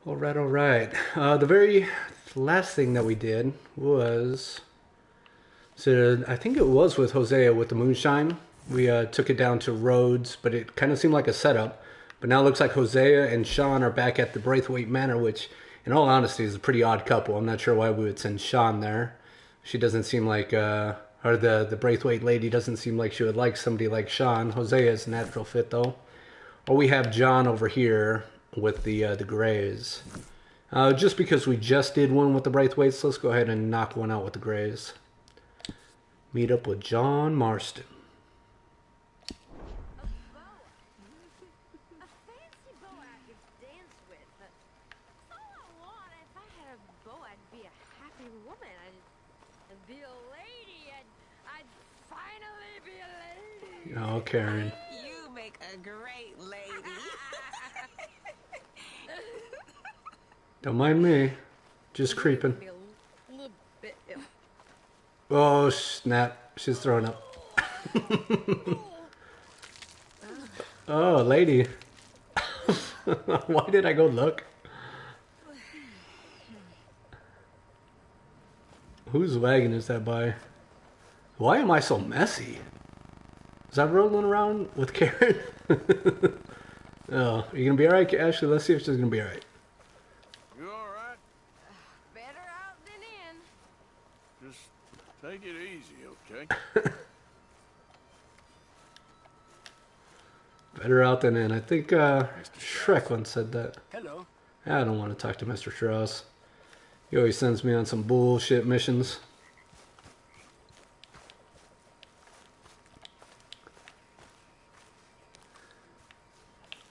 All right, all right. The very last thing that we did was, so I think it was with Hosea with the moonshine. We took it down to Rhodes, but it kind of seemed like a setup. But now it looks like Hosea and Sean are back at the Braithwaite Manor, which, in all honesty, is a pretty odd couple. I'm not sure why we would send Sean there. She doesn't seem like, or the Braithwaite lady doesn't seem like she would like somebody like Sean. Hosea is a natural fit, though. Or we have John over here with the Greys. Just because we just did one with the Braithwaites, let's go ahead and knock one out with the Greys. Meet up with John Marston. Oh, Karen. You make a great lady. Don't mind me. Just creeping. Oh, snap. She's throwing up. Oh, lady. Why did I go look? Whose wagon is that by? Why am I so messy? Is that rolling around with Karen? Oh, are you gonna be alright, Ashley? Let's see if she's gonna be alright. You alright? Better out than in. Just take it easy, okay? Better out than in. I think Shrek once said that. Hello. I don't want to talk to Mr. Strauss. He always sends me on some bullshit missions.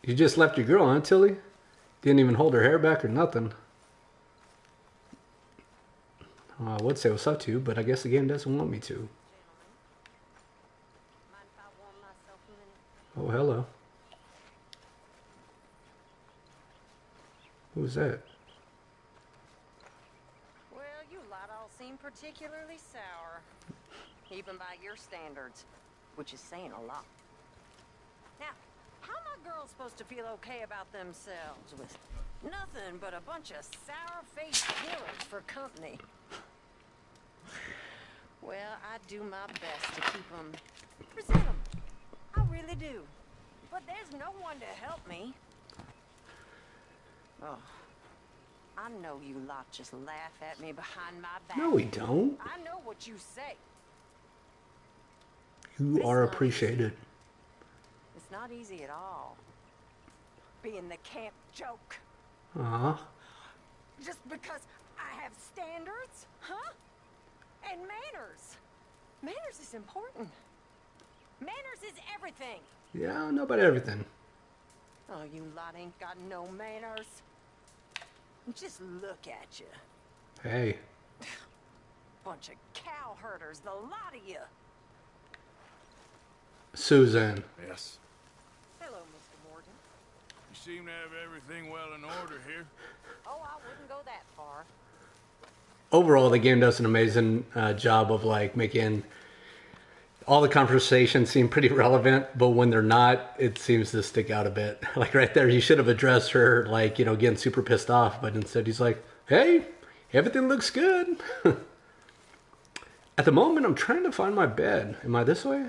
You just left your girl, huh, Tilly? Didn't even hold her hair back or nothing. I would say what's up to you, but I guess the game doesn't want me to. Oh, hello. Who's that? Well, you lot all seem particularly sour. Even by your standards, which is saying a lot. Now, how are my girls supposed to feel okay about themselves with nothing but a bunch of sour-faced killers for company? Well, I do my best to keep them presentable. I really do. But there's no one to help me. Oh, I know you lot just laugh at me behind my back. No, we don't. I know what you say. You are appreciated. It's not easy at all. Being the camp joke. Uh-huh. Just because I have standards? Huh? And manners. Manners is important. Manners is everything. Yeah, I know about everything. Oh, you lot ain't got no manners. Just look at you. Hey. Bunch of cow herders, the lot of you. Susan. Yes. Hello, Mr. Morgan. You seem to have everything well in order here. Oh, I wouldn't go that far. Overall, the game does an amazing job of like making all the conversations seem pretty relevant, but when they're not, it seems to stick out a bit. Like right there, you should have addressed her, like, you know, getting super pissed off, but instead he's like, hey, everything looks good. At the moment, I'm trying to find my bed. Am I this way?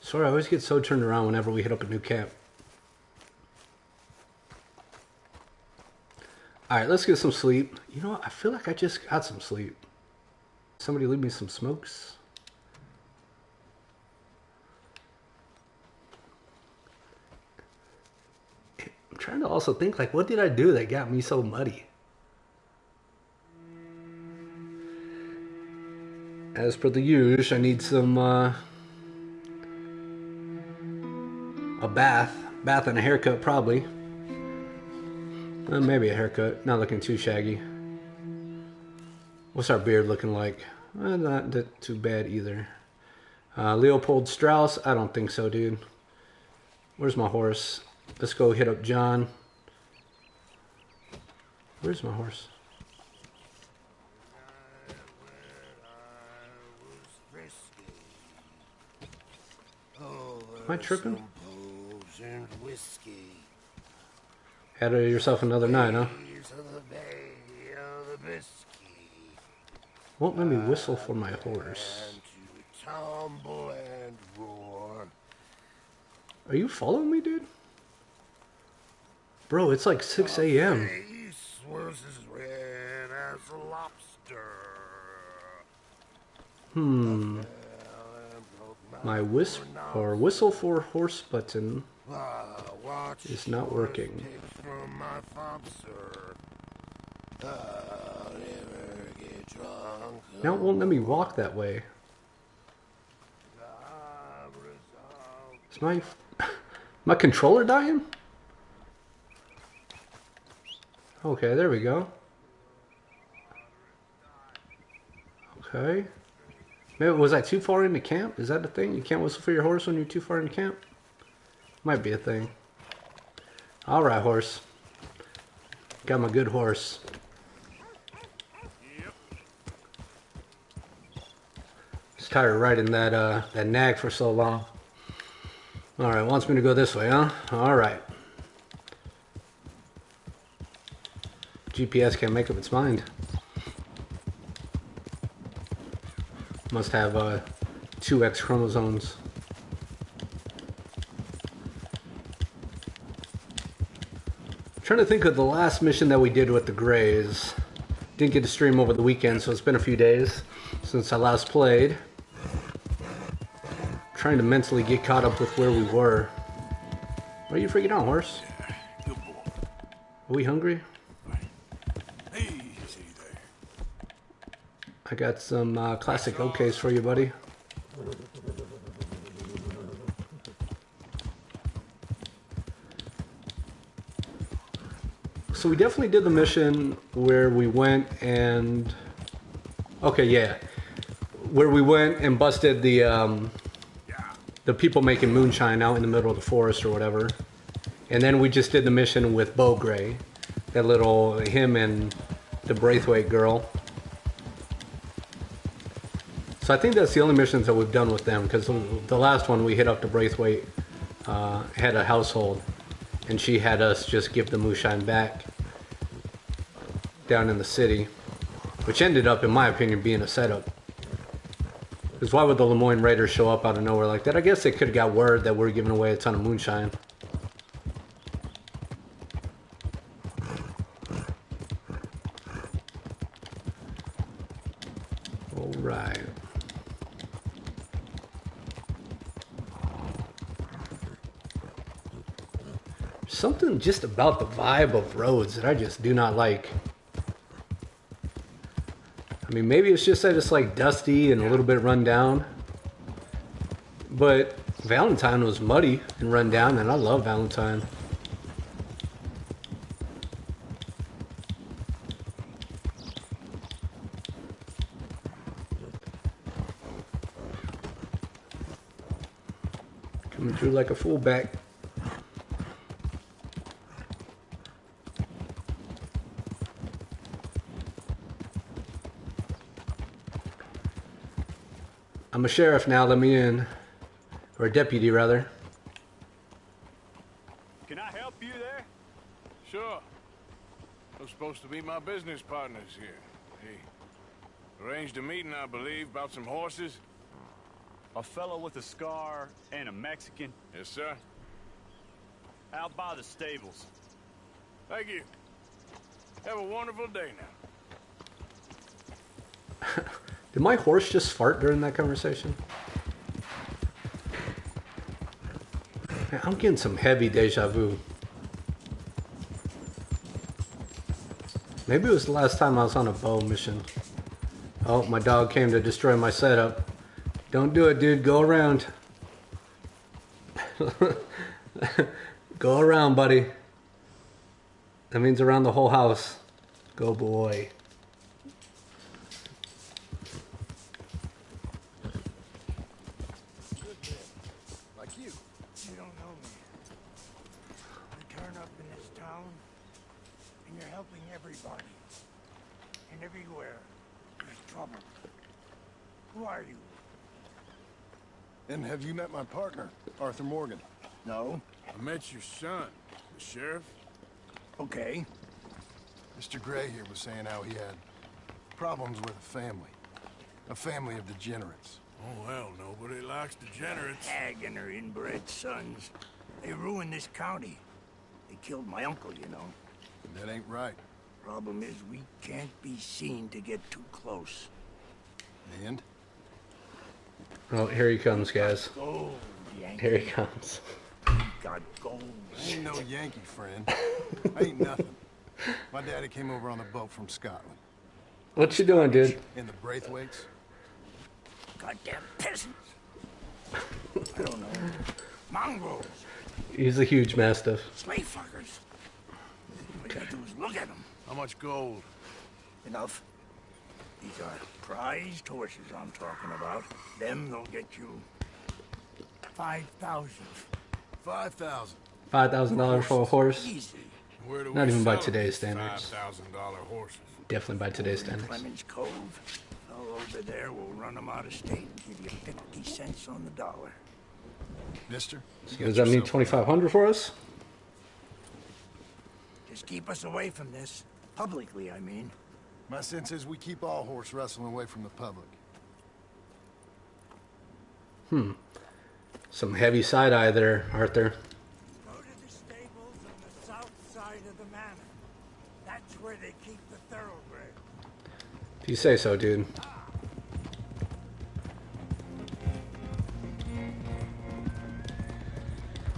Sorry, I always get so turned around whenever we hit up a new camp. Alright, let's get some sleep. You know what? I feel like I just got some sleep. Somebody leave me some smokes. I'm trying to also think, like, what did I do that got me so muddy? As per the usual, I need some, a bath and a haircut, probably. Maybe a haircut, not looking too shaggy. What's our beard looking like? Not too bad either. Leopold Strauss? I don't think so, dude. Where's my horse? Let's go hit up John. Where's my horse? Am I tripping? Had yourself another night, huh? Waves of the Bay of the Biscay. Won't let me whistle for my horse. And to tumble and roar. Are you following me, dude? Bro, it's like 6 a.m. Face was as red as a lobster. My whistle for horse button is not working. From my fobster. I'll never get drunk. Now it won't let me walk that way. Is my controller dying? Okay, there we go. Okay. Maybe was I too far into camp? Is that the thing? You can't whistle for your horse when you're too far into camp? Might be a thing. Alright, horse. Got my good horse. Just tired of riding that nag for so long. Alright, wants me to go this way, huh? Alright. GPS can't make up its mind. Must have 2X chromosomes. I'm trying to think of the last mission that we did with the Greys. Didn't get to stream over the weekend, so it's been a few days since I last played. Trying to mentally get caught up with where we were. Why are you freaking out, horse? Good boy. Are we hungry? Easy there. I got some classic OKs for you, buddy. So we definitely did the mission where we went and... Okay, yeah. Where we went and busted the people making moonshine out in the middle of the forest or whatever. And then we just did the mission with Beau Gray. That little... him and the Braithwaite girl. So I think that's the only missions that we've done with them, because the last one we hit up to Braithwaite had a household, and she had us just give the moonshine back down in the city, which ended up, in my opinion, being a setup. Because why would the Lemoyne Raiders show up out of nowhere like that? I guess they could have got word that we're giving away a ton of moonshine. All right. Something just about the vibe of roads that I just do not like. I mean, maybe it's just that it's like dusty and a little bit run down. But Valentine was muddy and run down, and I love Valentine. Coming through like a fullback. I'm a sheriff now, let me in. Or a deputy, rather. Can I help you there? Sure. Those supposed to be my business partners here. Hey, arranged a meeting, I believe, about some horses. A fellow with a scar and a Mexican Yes, sir. out by the stables. Thank you. Have a wonderful day now. Did my horse just fart during that conversation? Man, I'm getting some heavy deja vu. Maybe it was the last time I was on a bow mission. Oh, my dog came to destroy my setup. Don't do it, dude. Go around. Go around, buddy. That means around the whole house. Go, boy. Like you. You don't know me. You turn up in this town, and you're helping everybody. And everywhere, there's trouble. Who are you? And have you met my partner, Arthur Morgan? No. I met your son, the sheriff. Okay. Mr. Gray here was saying how he had problems with a family of degenerates. Oh, well, nobody likes degenerates. Hag and her inbred sons. They ruined this county. They killed my uncle, you know. That ain't right. Problem is, we can't be seen to get too close. And? Oh, here he comes, guys. Gold, Yankee. Here he comes. Got gold. I ain't no Yankee, friend. I ain't nothing. My daddy came over on a boat from Scotland. What you doing, dude? In the Braithwaites. Goddamn peasants. I don't know. Mongrels. He's a huge mastiff. Slave fuckers. All you gotta do is look at them. How much gold? Enough. These are prized horses I'm talking about. Them, they'll get you 5,000. 5,000. $5,000 for a horse? Easy. Where do Not we even by sell today's these standards. $5,000 horses. Definitely by today's standards. Clemens Cove. Fellow over there will run them out of state and give you 50 cents on the dollar. Mister? So does that mean 2,500 for us? Just keep us away from this. Publicly, I mean. My sense is we keep all horse wrestling away from the public. Some heavy side-eye there, Arthur. Go to the stables on the south side of the manor. That's where they keep the thoroughbred. If you say so, dude.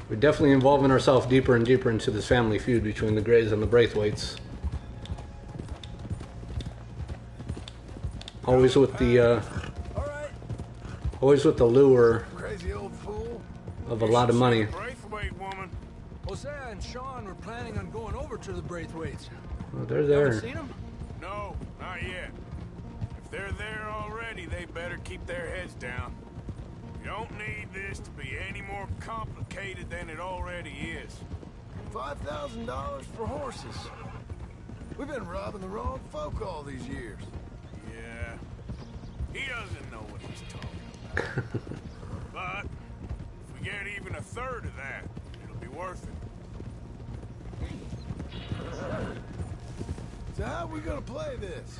We're definitely involving ourselves deeper and deeper into this family feud between the Greys and the Braithwaites. Always with the, always with the lure Crazy old fool. of a lot of money. Braithwaite woman. Hosea and Sean were planning on going over to the Braithwaites. Oh, they're Haven't there. seen them? No, not yet. If they're there already, they better keep their heads down. You don't need this to be any more complicated than it already is. $5,000 for horses. We've been robbing the wrong folk all these years. Yeah, he doesn't know what he's talking about. But if we get even a third of that, it'll be worth it. So how are we gonna play this?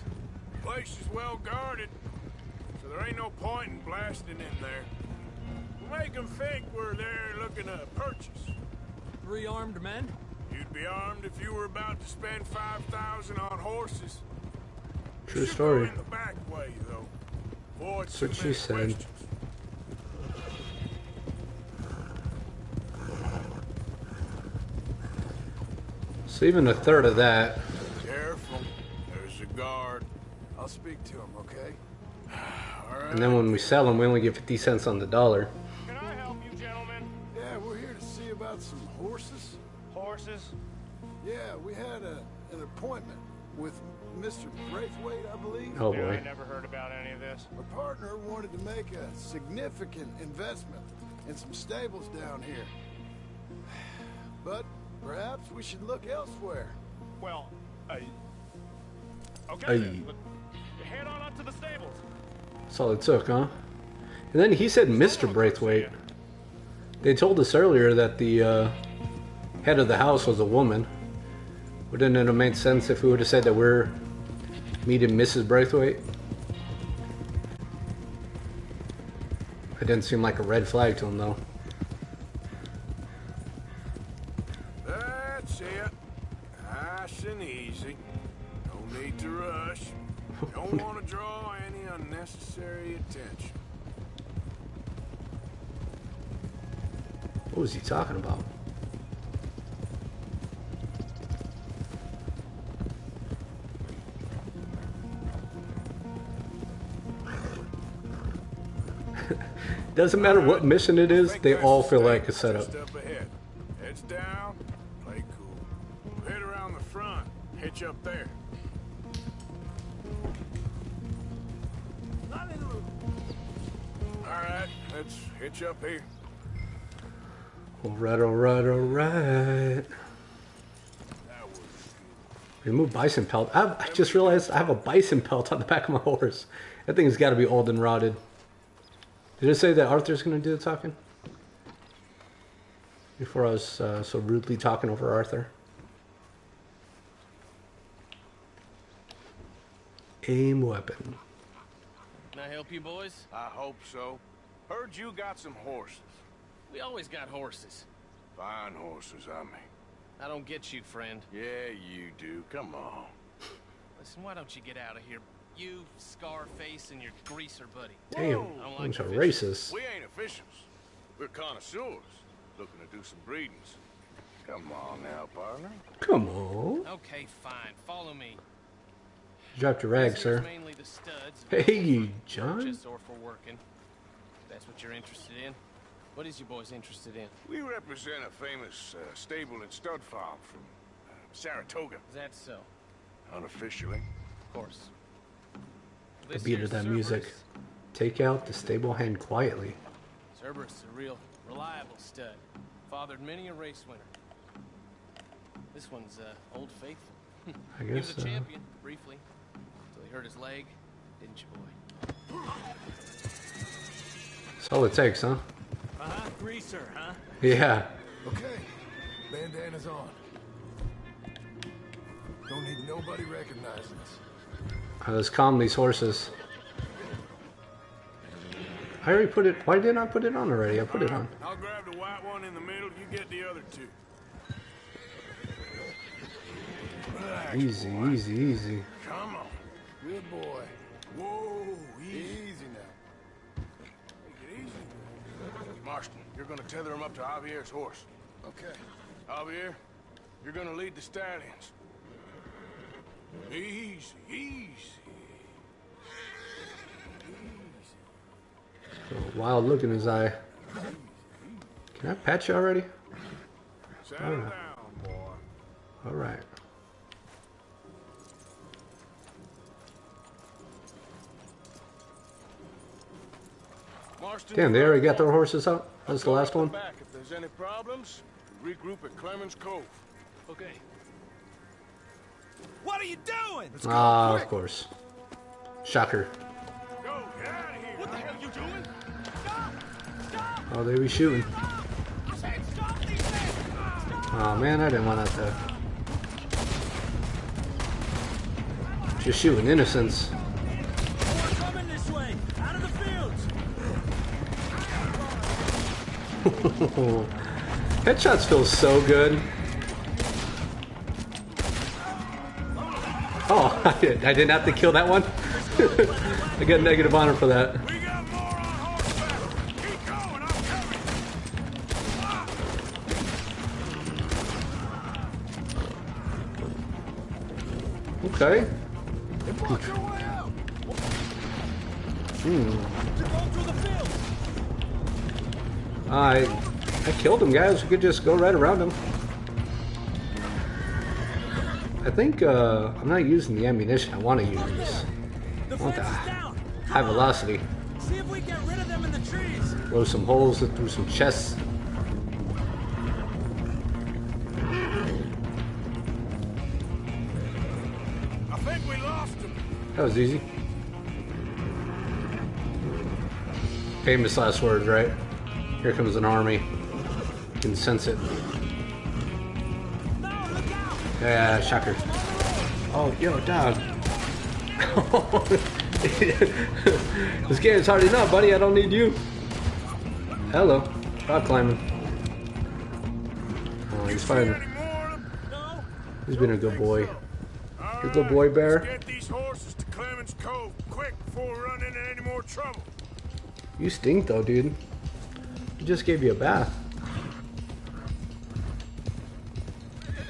The place is well guarded, so there ain't no point in blasting in there. We'll make them think we're there looking to purchase. 3 armed men? You'd be armed if you were about to spend 5,000 on horses. We True should story. Go in the back way, though. Avoid That's what too she many said. questions. So even a third of that. Careful. There's a guard. I'll speak to him, okay? All right. And then when we sell them, we only get 50 cents on the dollar. Can I help you, gentlemen? Yeah, we're here to see about some horses. Horses? Yeah, we had an appointment with Mr. Braithwaite, I believe. Oh Yeah, I boy. never heard about any of this. Our partner wanted to make a significant investment in some stables down here. But perhaps we should look elsewhere. Well, okay Aye. then. Head on up to the stables. That's all it took, huh? And then he said Mr. Braithwaite. They told us earlier that the head of the house was a woman. Wouldn't it have made sense if we would have said that we're meeting Mrs. Braithwaite? It didn't seem like a red flag to him, though. That's it. Nice and easy. No need to rush. Don't want to draw any unnecessary attention. What was he talking about? Doesn't matter what mission it is, they all feel like a setup. Just up ahead. Heads down, play cool. Head around the front, hitch up there. Alright, let's hitch up here. Alright, alright, alright. That was Remove bison pelt. I just realized I have a bison pelt on the back of my horse. That thing's got to be old and rotted. Did it say that Arthur's going to do the talking? Before I was so rudely talking over Arthur. aim weapon. Can I help you boys? I hope so. Heard you got some horses. We always got horses. Fine horses, I mean. I don't get you, friend. Yeah, you do. Come on. Listen, why don't you get out of here? You, Scarface, and your greaser buddy. Damn, I don't like bunch of officials. racists. We ain't officials. We're connoisseurs. Looking to do some breedings. Come on now, partner. Come on. Okay, fine. Follow me. Drop your rag, This here's sir. mainly the studs. Hey, John. Purchase or for working. If that's what you're interested in. What is you boys interested in? We represent a famous stable and stud farm from Saratoga. Is that so? Unofficially. Of course. The beat of that music. Take out the stable hand quietly. Cerberus is a real reliable stud. Fathered many a race winner. This one's Old Faithful. I He was guess a champion, briefly. Until he hurt his leg, didn't you, boy? That's all it takes, huh? Greaser, huh? Yeah. Okay, bandana's on. Don't need nobody recognizing us. Let's calm these horses. I already put it. Why didn't I put it on already? I put it on. I'll grab the white one in the middle. You get the other two. Relax, Easy, boy. easy, easy. Come on. Good boy. Whoa, Easy now. Take it easy. Marston, you're gonna tether him up to Javier's horse. Okay. Javier, you're gonna lead the stallions. Easy, easy. Wild look in his eye. Can I pat you already? Settle down, boy. All right. Marston, Damn, they already got their horses out. That's the Go last up the one. Back. If there's any problems, regroup at Clemens Cove. Okay. What are you doing? Ah, of course. Shocker. Go, get out of here. What the hell are you doing? Oh, they be shooting. I said stop these things! Stop! Oh man, I didn't want that to. Just shooting innocents. More coming this way! Out of the fields! Headshots feel so good. Oh, I didn't have to kill that one. I get negative honor for that. We got more on horseback. Keep going. I'm coming. Okay. Block your way out. To go through the fields! I killed him, guys. We could just go right around him. I think I'm not using the ammunition I want to use. The I want fence the is down! high velocity. See if we get rid of them in the trees! Blow some holes through some chests. I think we lost him. That was easy. Famous last words, right? Here comes an army. You can sense it. No, look out! Yeah, shocker. Oh, yo, dog. This game is hard enough, buddy. I don't need you. Hello. Rock climbing. Oh, he's fine. Any more of them? No! He's been a good boy. All You good boy, Bear? Let's get these horses to Clemens Cove quick before we run into any more trouble. You stink, though, dude. He just gave you a bath.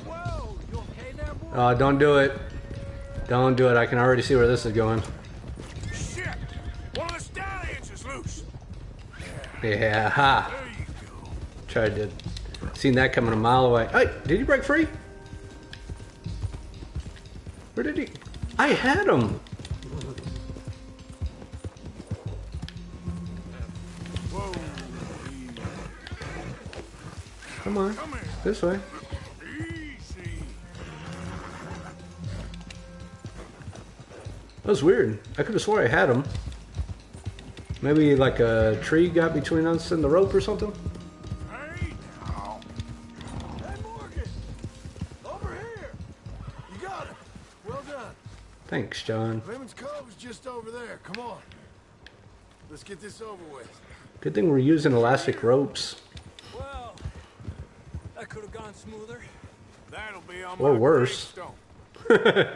Whoa! You okay there, boy? Oh, don't do it. Don't do it. I can already see where this is going. Shit! One of the stallions is loose. Yeah, ha. There you go. Tried to. Seen that coming a mile away. Hey, did he break free? Where did he? I had him. Whoa. Come on. Come here. This way. Easy. That was weird. I could have swore I had him. Maybe like a tree got between us and the rope or something. Hey now. Hey, Morgan. Over here. You got it. Well done. Thanks, John. Clemens Cove's just over there. Come on. Let's get this over with. Good thing we're using elastic ropes. Well, that could have gone smoother. That'll be on Or my worse. gravestone.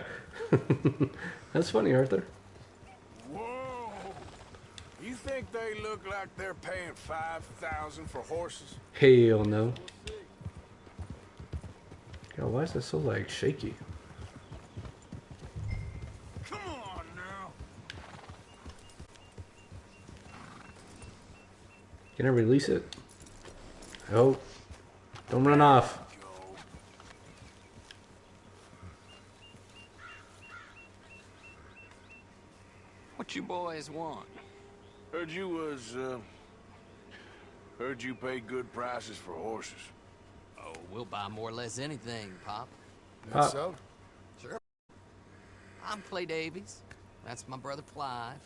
That's funny, Arthur. Whoa! You think they look like they're paying $5,000 for horses? Hell no. Yo, why is this so, like, shaky? Come on now. Can I release it? Oh. Don't run off. What you boys want? Heard you pay good prices for horses. Oh, we'll buy more or less anything, Pop. Think so? Sure. I'm Clay Davies. That's my brother Clive.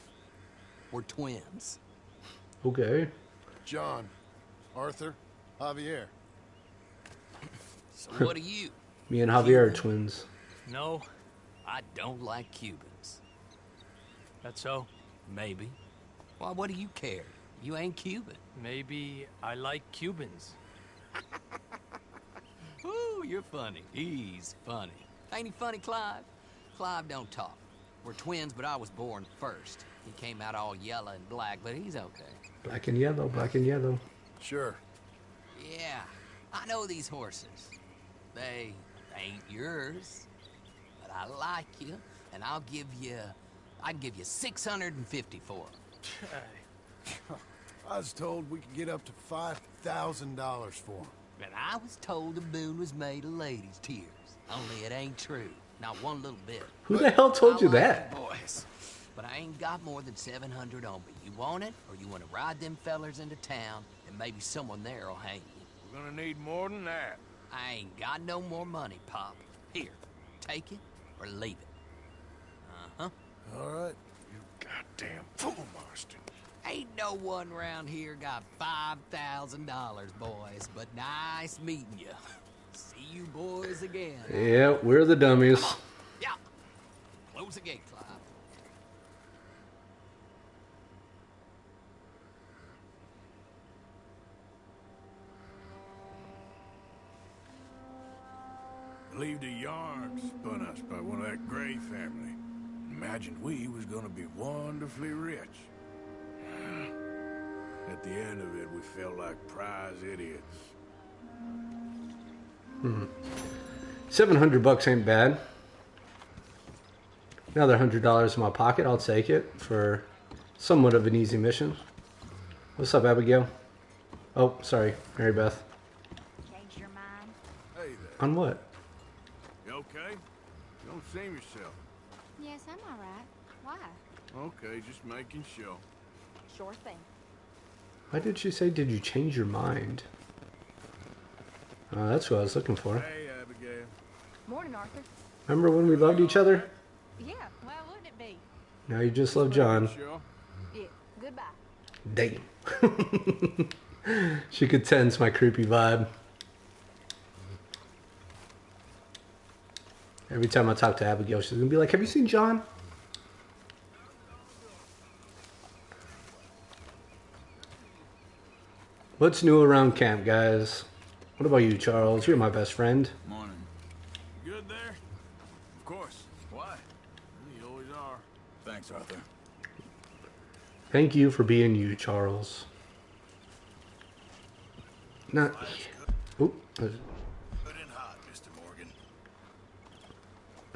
We're twins. Okay. John, Arthur, Javier. So what are you? Me and Javier are twins. No, I don't like Cubans. that's so. Maybe. Well, what do you care? You ain't Cuban. Maybe I like Cubans. Ooh, you're funny. He's funny. Ain't he funny, Clive? Clive don't talk. We're twins, but I was born first. He came out all yellow and black, but he's okay. Black and yellow, black and yellow. Sure. Yeah, I know these horses. They ain't yours, but I like you, and I'll give you, I'd give you 650 for them. I was told we could get up to $5,000 for them. And I was told the moon was made of ladies' tears. Only it ain't true. Not one little bit. Who the hell told you I like that? you boys, but I ain't got more than 700 on me. You want it, or you want to ride them fellers into town, and maybe someone there'll hang you? We're gonna need more than that. I ain't got no more money, Pop. Here, take it or leave it. Uh-huh. All right. You goddamn fool, Marston. Ain't no one around here got $5,000, boys, but nice meeting you. See you boys again. Yeah, we're the dummies. Come on. Yeah. Close the gate, Clive. Believed a yarn spun us by one of that Gray family. Imagined we was gonna be wonderfully rich. At the end of it, we felt like prize idiots. 700 bucks ain't bad. Another $100 in my pocket, I'll take it for somewhat of an easy mission. What's up, Abigail? Oh, sorry, Mary Beth. Change your mind? Hey there. On what? You okay? You don't seem yourself. Yes, I'm all right. Why? Okay, just making sure. Sure thing. Why did she say, did you change your mind? That's what I was looking for. Hey, Abigail. Morning, Arthur. Remember when we loved each other? Yeah, why wouldn't it be? Now you just love John. Sure. Yeah, goodbye. Damn. She could sense my creepy vibe. Every time I talk to Abigail, she's gonna be like, have you seen John? What's new around camp, guys? What about you, Charles? You're my best friend. Morning. You good there? Of course. Why? You always are. Thanks, Arthur. Thank you for being you, Charles. Not. Oop. Good and hot, Mr.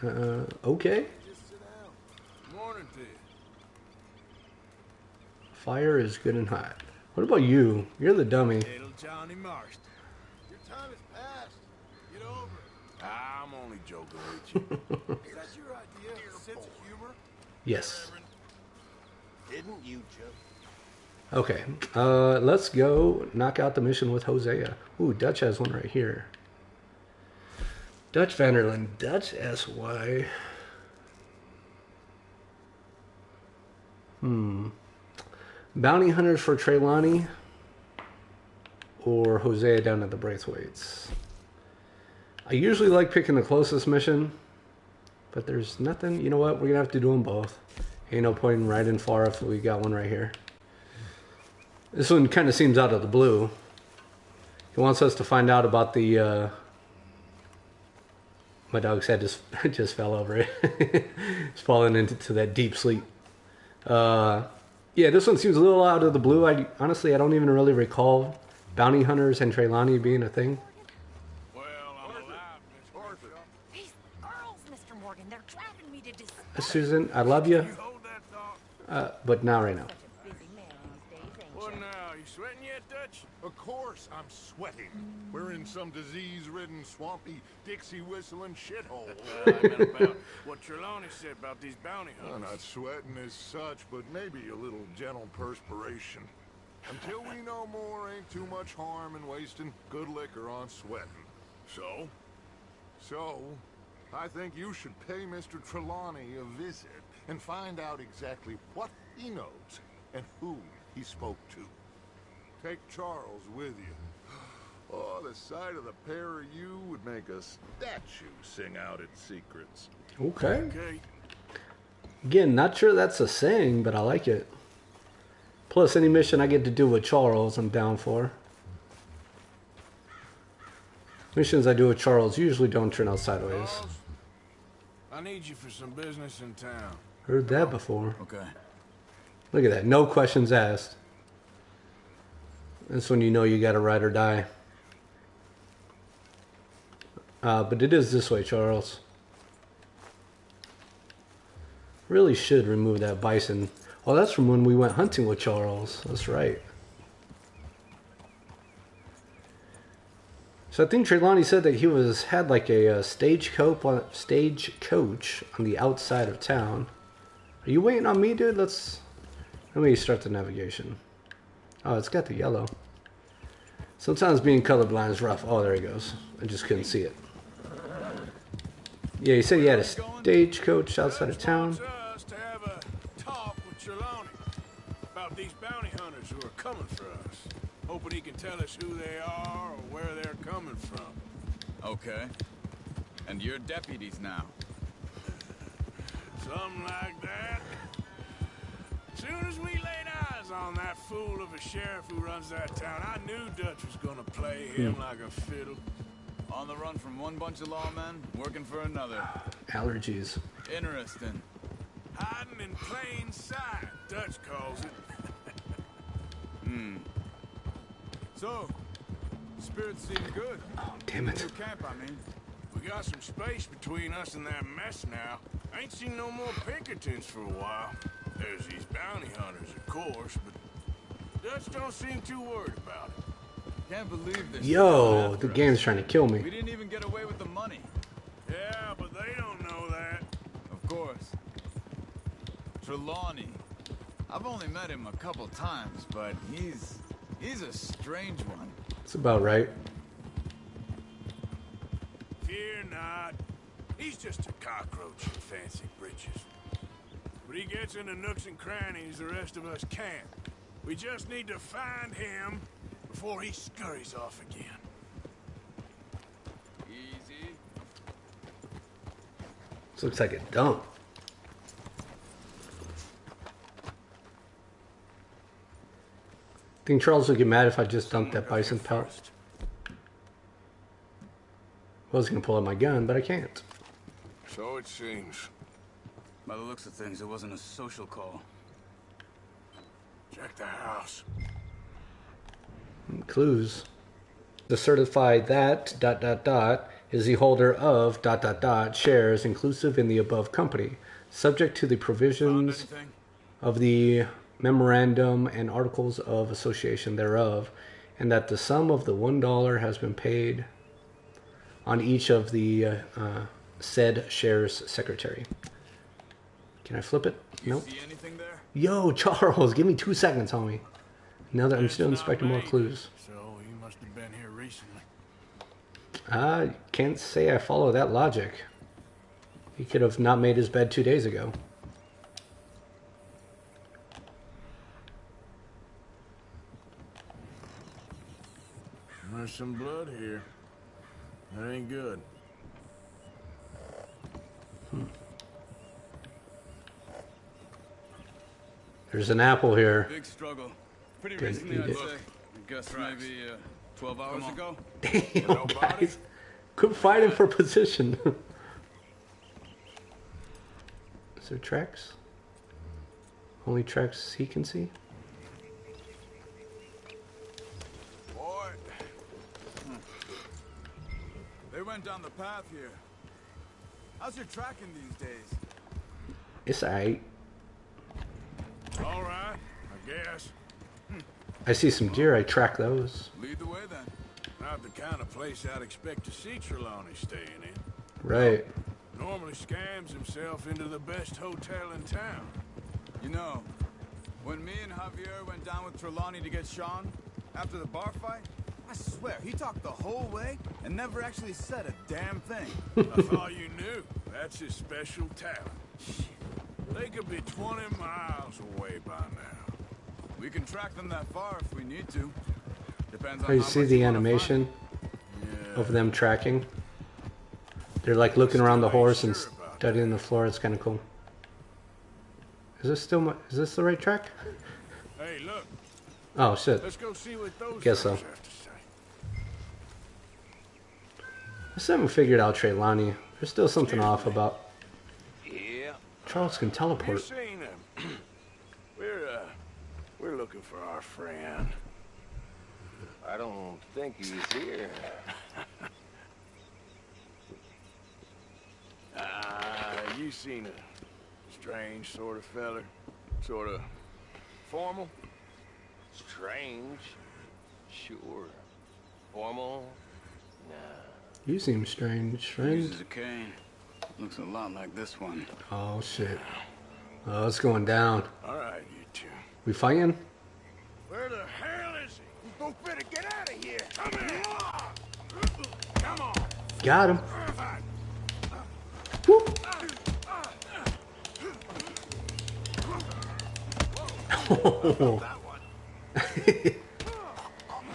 Morgan. Okay. Just sit down. Morning to you. Fire is good and hot. What about you? You're the dummy. Little Johnny Marston. Your time is past. Get over it. I'm only joking with you. Is that your idea of a sense of humor? Yes. Didn't you joke? Okay. Let's go knock out the mission with Hosea. Ooh, Dutch has one right here. Dutch Vanderlyn. Dutch SY. Bounty Hunters for Trelawney or Hosea down at the Braithwaites. I usually like picking the closest mission, But there's nothing. You know what? We're gonna have to do them both. Ain't no point in riding far if we got one right here. This one kind of seems out of the blue. He wants us to find out about the. My dog's head just fell over it. It's falling into that deep sleep. Yeah, this one seems a little out of the blue. Honestly, I don't even really recall bounty hunters and Trelawney being a thing. Well, I'm alive, Miss Arthur. These girls, Mr. Morgan, they're driving me to despair. Susan, I love you, You hold that thought. but not right now. Such a busy man these days, ain't What you? now? You sweating yet, Dutch? Of course I'm sweating. We're in some disease-ridden, swampy, Dixie-whistling shithole. I meant about what Trelawney said about these bounty I'm hunters. not sweating as such, but maybe a little gentle perspiration. Until we know more, ain't too much harm in wasting good liquor on sweating. So? So, I think you should pay Mr. Trelawney a visit and find out exactly what he knows and who he spoke to. Take Charles with you. Oh, the sight of the pair of you would make a statue sing out its secrets. Okay. Okay. Again, not sure that's a saying, but I like it. Plus, any mission I get to do with Charles, I'm down for. Missions I do with Charles usually don't turn out sideways. Charles, I need you for some business in town. Heard that before. Okay. Look at that. No questions asked. That's when you know you gotta ride or die. But it is this way, Charles. Really should remove that bison. Oh, that's from when we went hunting with Charles. That's right. So I think Trelawney said that he had like a stagecoach on the outside of town. Are you waiting on me, dude? Let me start the navigation. Oh, it's got the yellow. Sometimes being colorblind is rough. Oh, there he goes. I just couldn't see it. Yeah, he said he had a stagecoach outside of town. Dutch wants us to have a talk with Trelawney about these bounty hunters who are coming for us. Hoping he can tell us who they are or where they're coming from. Okay. And you're deputies now. Something like that. Soon as we laid eyes on that fool of a sheriff who runs that town, I knew Dutch was gonna play him like a fiddle. On the run from one bunch of lawmen, working for another. Allergies. Interesting. Hiding in plain sight, Dutch calls it. So, spirits seem good. Oh, damn it. New camp, I mean. We got some space between us and that mess now. I ain't seen no more Pinkertons for a while. There's these bounty hunters, of course, but Dutch don't seem too worried about it. Can't believe this. Yo, the game's trying to kill We me. didn't even get away with the money. Yeah, but they don't know that. Of course. Trelawney. I've only met him a couple times, but he's a strange one. It's about right. Fear not. He's just a cockroach in fancy breeches. But he gets into nooks and crannies the rest of us can't. We just need to find him before he scurries off again. Easy. This looks like a dump. Think Charles would get mad if I just dumped that bison pelt. I was gonna pull out my gun, but I can't. So it seems. By the looks of things, it wasn't a social call. Check the house. Clues. To certify that ... is the holder of ... shares inclusive in the above company, subject to the Found provisions anything? of the memorandum and articles of association thereof, and that the sum of the $1 has been paid on each of the said shares secretary. Can I flip it? You Nope. see anything there? Yo, Charles, give me 2 seconds, homie. Now that I'm still It's not inspecting more made, clues. So he must have been here recently. I can't say I follow that logic. He could have not made his bed 2 days ago. There's some blood here. That ain't good. There's an apple here. Big struggle. Pretty Didn't recently, eat I'd it. say. I guess maybe 12 hours ago. Damn, guys. Quit fighting for position. Is there tracks? Only tracks he can see? Boy. They went down the path here. How's your tracking these days? It's alright. All right, I guess. I see some deer, I track those. Lead the way then. Not the kind of place I'd expect to see Trelawney staying in. Right. Normally scams himself into the best hotel in town. You know, when me and Javier went down with Trelawney to get Sean, after the bar fight, I swear, he talked the whole way and never actually said a damn thing. I thought you knew. That's his special talent. They could be 20 miles away by now. We can track them that far if we need to. Depends on Oh, you how see much the you wanna animation Yeah. of them tracking? They're like looking around the horse and studying the floor. It's kind of cool. Is this still my, is this the right track? Hey, look. Oh shit. Let's go see what those Guess so. fellas have to say. I still haven't figured out Trelawney. There's still something off about. Yeah. Charles can You teleport. seen him? We're looking for our friend. I don't think he's here. You seen a strange sort of feller? Sort of formal? Strange. Sure. Formal? Nah. You seem strange, friend. Uses a cane. Looks a lot like this one. Oh shit. Oh, it's going down. All right, you two. We fighting? Where the hell is he? You both better get out of here. Come here. Come on. Got him. Whoop.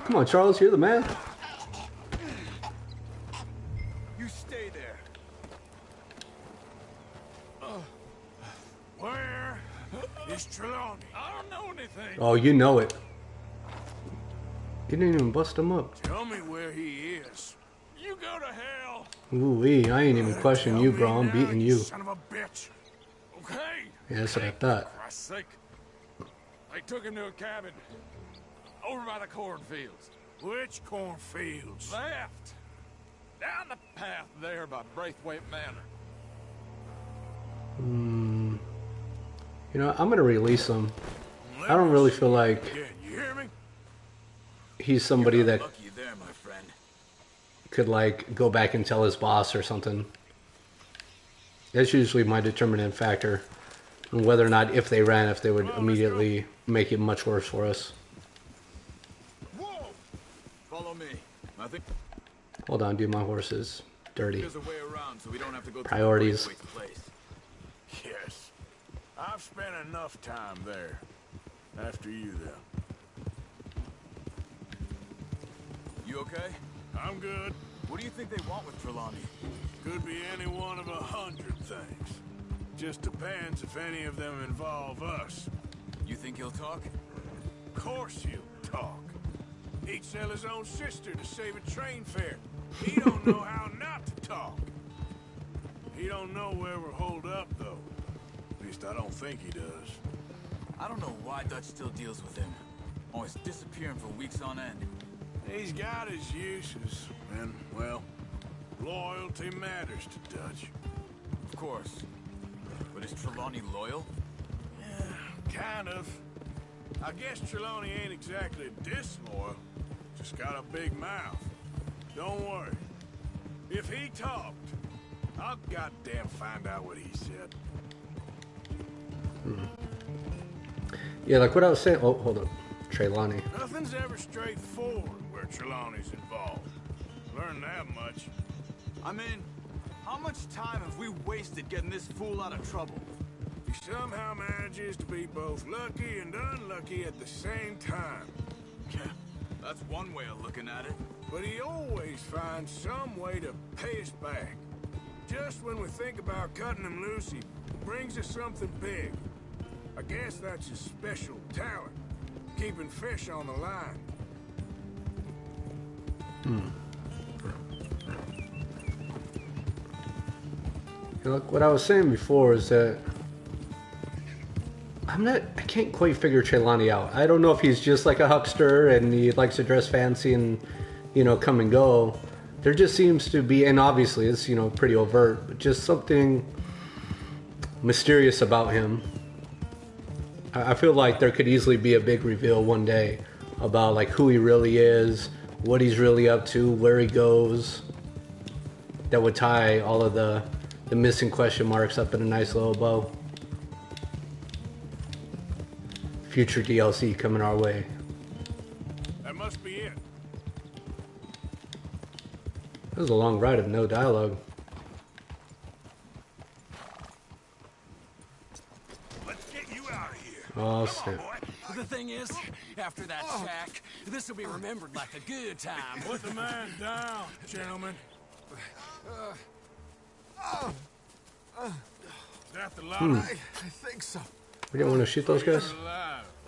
Come on, Charles, you're the man. You stay there. Where is Trelawney? I don't know anything. Oh, you know it. You didn't even bust him up. Tell me where he is. You go to hell. Ooh-wee, I ain't even questioning you, bro. I'm Now, beating you. Son of a bitch. Okay. Yeah, that's what I thought. For Christ's sake. They took him to a cabin. Over by the cornfields. Which cornfields? Left. Down the path there by Braithwaite Manor. You know, I'm gonna release him. I don't really feel like Yeah, you hear me? he's somebody that Lucky there, my friend. could like go back and tell his boss or something. That's usually my determinant factor on whether or not if they ran, if they would immediately make it much worse for us. Whoa! Follow me. I think Hold on, dude, my horse is dirty. there's a way around so we don't have to go through Priorities. the Braithwaite's place. Yes. I've spent enough time there. After you, then. You okay? I'm good. What do you think they want with Trelawney? Could be any one of 100 things. Just depends if any of them involve us. You think he'll talk? Of course he'll talk. He'd sell his own sister to save a train fare. He don't know how not to talk. He don't know where we're holed up, though. At least I don't think he does. I don't know why Dutch still deals with him. Always disappearing for weeks on end. He's got his uses, and, well, loyalty matters to Dutch. Of course. But is Trelawney loyal? Yeah, kind of. I guess Trelawney ain't exactly disloyal. Just got a big mouth. Don't worry. If he talked, I'll goddamn find out what he said. Yeah, like what I was saying. Oh, hold up. Trelawney. Nothing's ever straightforward where Trelawney's involved. Learn that much. I mean, how much time have we wasted getting this fool out of trouble? He somehow manages to be both lucky and unlucky at the same time. Yeah, that's one way of looking at it. But he always finds some way to pay us back. Just when we think about cutting him loose, he brings us something big. I guess that's his special talent, keeping fish on the line. Look, what I was saying before is that I can't quite figure Trelawney out. I don't know if he's just like a huckster and he likes to dress fancy and, you know, come and go. There just seems to be, and obviously it's, you know, pretty overt, but just something mysterious about him. I feel like there could easily be a big reveal one day about like who he really is, what he's really up to, where he goes, that would tie all of the missing question marks up in a nice little bow. Future DLC coming our way. That must be it. It was a long ride of no dialogue. Let's get you out of here. Oh, snap. The thing is, after that shack, this will be remembered like a good time. Put the man down, gentlemen. Is that the lot? I think so. We didn't want to shoot those guys?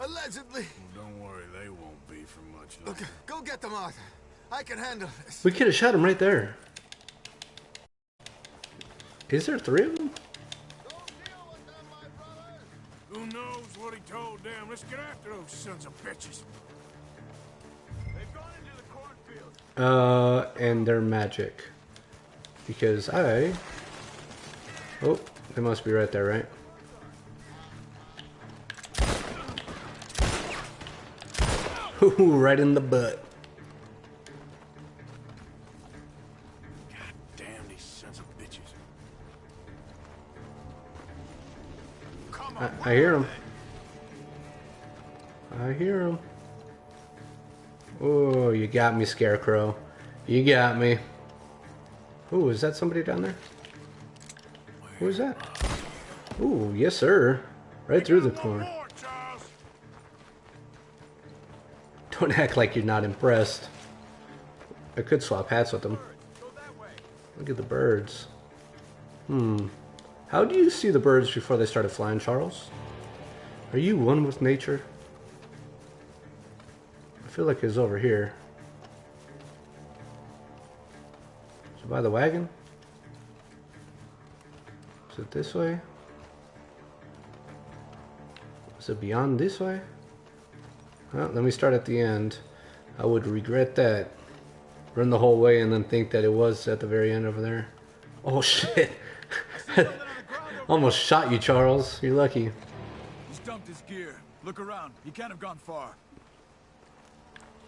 Allegedly. Well, don't worry, they won't be for much longer. Okay, go get them, Arthur. I can handle this. We could have shot him right there. Is there 3 of them? Who knows what he told them? Let's get after those sons of bitches. They've gone into the cornfield. And they're magic. Because I... Oh, they must be right there, right? Ooh, right in the butt. God damn these sons of bitches. Come on, I hear him. I hear him. Oh, you got me, Scarecrow. You got me. Ooh, is that somebody down there? Who is that? Ooh, yes, sir. Right through the corner. Don't act like you're not impressed. I could swap hats with them. Look at the birds. How do you see the birds before they started flying, Charles? Are you one with nature? I feel like it's over here. Is it by the wagon? Is it this way? Is it beyond this way? Well, let me start at the end. I would regret that. Run the whole way and then think that it was at the very end over there. Oh shit. Almost shot you, Charles. You're lucky. He's dumped his gear. Look around. He can't have gone far.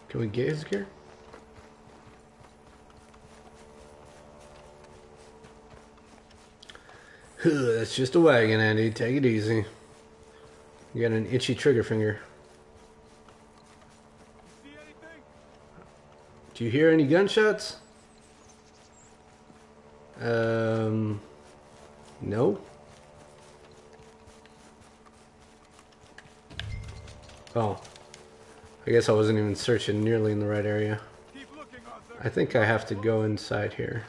Can we get his gear? That's just a wagon, Andy. Take it easy. You got an itchy trigger finger. Do you hear any gunshots? No. Oh. I guess I wasn't even searching nearly in the right area. I think I have to go inside here.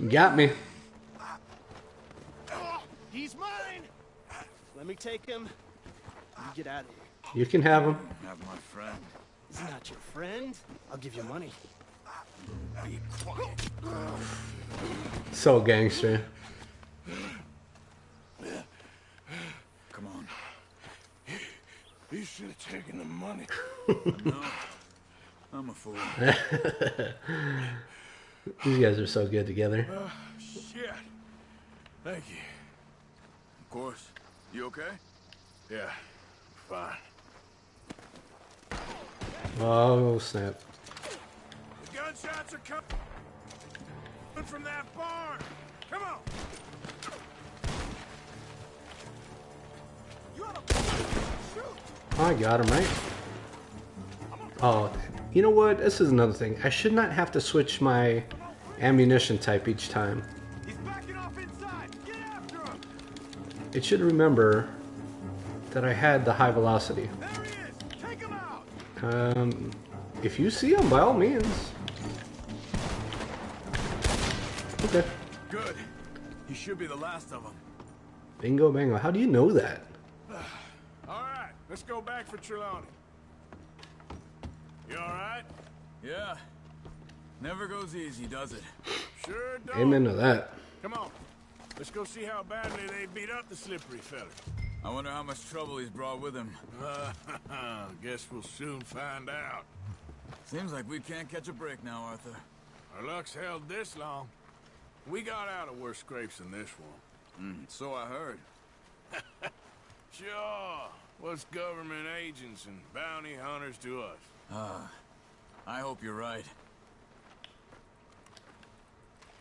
Got me. He's mine. Let me take him. You get out of here. You can have him. Have my friend. He's not your friend. I'll give you money. Be quiet. So gangster. Come on. You should have taken the money. No. I'm a fool. These guys are so good together. Shit. Thank you. Of course. You okay? Yeah, fine. Oh, snap. The gunshots are coming from that barn. Come on. I got him, right? Oh, you know what? This is another thing. I should not have to switch my ammunition type each time. He's backing off inside. Get after him. It should remember that I had the high velocity. There he is. Take him out. If you see him, by all means. Okay. Good. He should be the last of them. Bingo bango. How do you know that? Alright, let's go back for Trelawney. You alright? Yeah. Never goes easy, does it? Sure don't. Amen to that. Come on. Let's go see how badly they beat up the slippery fella. I wonder how much trouble he's brought with him. Guess we'll soon find out. Seems like we can't catch a break now, Arthur. Our luck's held this long. We got out of worse scrapes than this one. So I heard. Sure. What's government agents and bounty hunters to us? I hope you're right.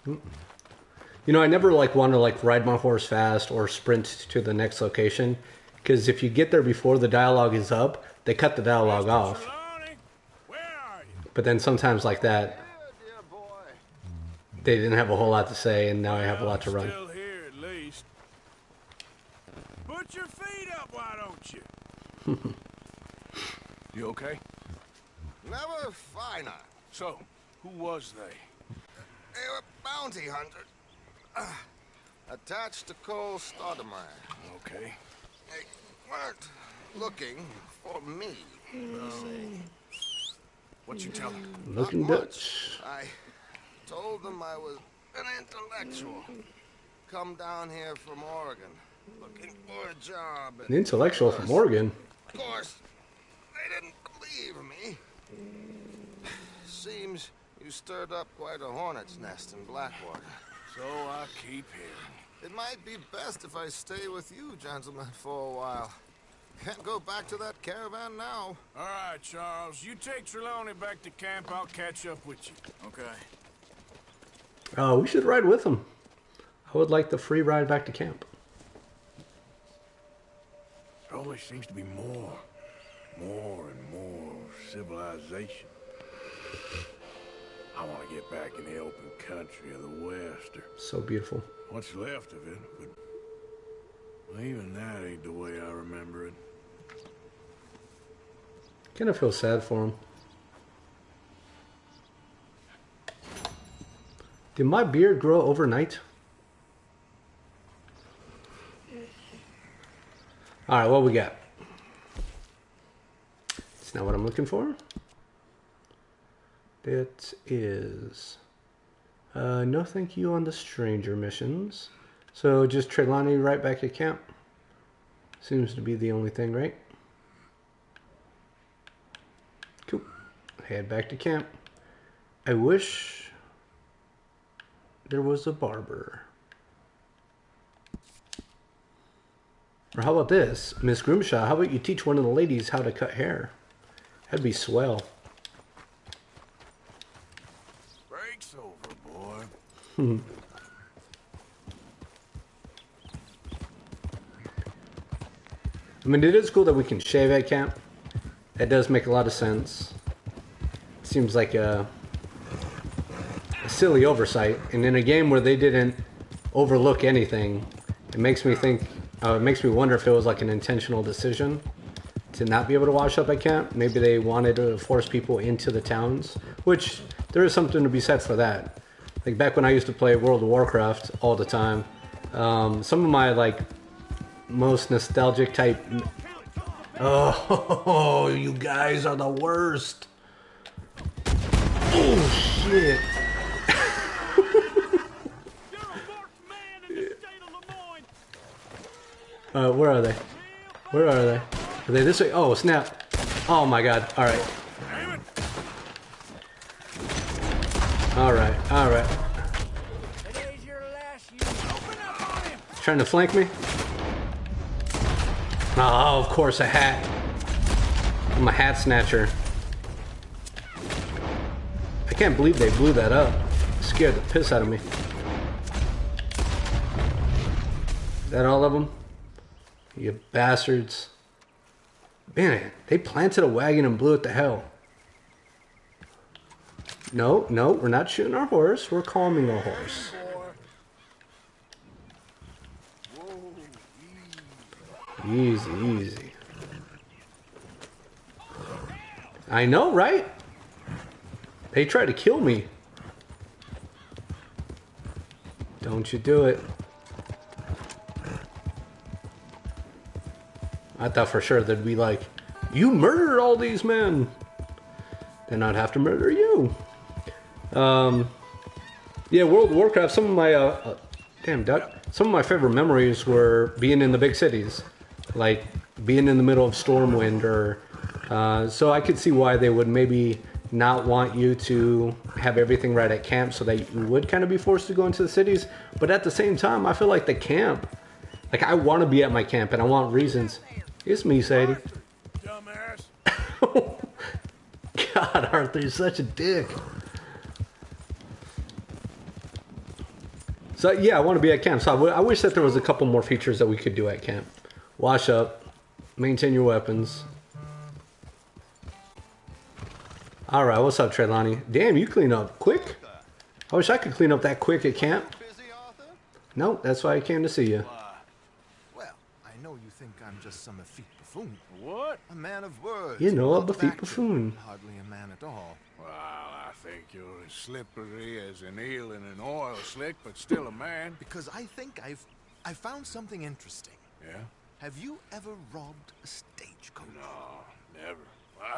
You know, I never like want to like ride my horse fast or sprint to the next location, because if you get there before the dialogue is up, they cut the dialogue off. Where are you? But then sometimes like that, they didn't have a whole lot to say, and now I have a lot to run. Still here at least. Put your feet up, why don't you? You okay? Never finer. So, who was they? They were bounty hunters. Attached to Cole Stoudemire. Okay. They weren't looking for me. What you tell them? Looking Dutch. I told them I was an intellectual. Come down here from Oregon, looking for a job. An intellectual from Oregon. Of course, they didn't believe me. Seems you stirred up quite a hornet's nest in Blackwater. So I keep hearing. It might be best if I stay with you, gentlemen, for a while. Can't go back to that caravan now. All right, Charles. You take Trelawney back to camp. I'll catch up with you. Okay. We should ride with him. I would like the free ride back to camp. There always seems to be more and more civilization. I want to get back in the open country of the West, or So beautiful. what's left of it, but well, even that ain't the way I remember it. Kind of feel sad for him. Did my beard grow overnight? Alright, what we got? It's not what I'm looking for. It is no thank you on the stranger missions. So just Trelawney right back at camp. Seems to be the only thing, right? Cool. Head back to camp. I wish there was a barber. Or how about this? Miss Grimshaw, how about you teach one of the ladies how to cut hair? That'd be swell. Break's over, boy. I mean, it is cool that we can shave at camp. That does make a lot of sense. Seems like a silly oversight. And in a game where they didn't overlook anything, it makes me think, it makes me wonder if it was like an intentional decision to not be able to wash up at camp. Maybe they wanted to force people into the towns, which there is something to be said for that. Like back when I used to play World of Warcraft all the time, some of my like most nostalgic type. Oh, you guys are the worst. Oh shit. Where are they? Where are they? Are they this way? Oh, snap. Oh my god. Alright. Alright, alright. Trying to flank me? Oh, of course, a hat. I'm a hat snatcher. I can't believe they blew that up. It scared the piss out of me. Is that all of them? You bastards. Man, they planted a wagon and blew it to hell. No, no, we're not shooting our horse. We're calming our horse. Easy, easy. I know, right? They tried to kill me. Don't you do it. I thought for sure they'd be like, you murdered all these men. Then I'd have to murder you. Yeah, World of Warcraft, some of my, damn duck. Some of my favorite memories were being in the big cities. Like, being in the middle of Stormwind or... so I could see why they would maybe not want you to have everything right at camp so that you would kind of be forced to go into the cities. But at the same time, I feel like the camp... Like, I want to be at my camp and I want reasons. It's me, Sadie. Dumbass. God, Arthur, you're such a dick. So, yeah, I want to be at camp. So I wish that there was a couple more features that we could do at camp. Wash up. Maintain your weapons. Alright, what's up, Trelawney? Damn, you clean up quick. I wish I could clean up that quick at camp. No, that's why I came to see you. Well, I know you think I'm just some effete buffoon. What? A man of words. You know, a of effete action. buffoon. Hardly a man at all. Well, I think you're as slippery as an eel in an oil slick, but still a man. Because I think I found something interesting. Yeah? Have you ever robbed a stagecoach? No, never.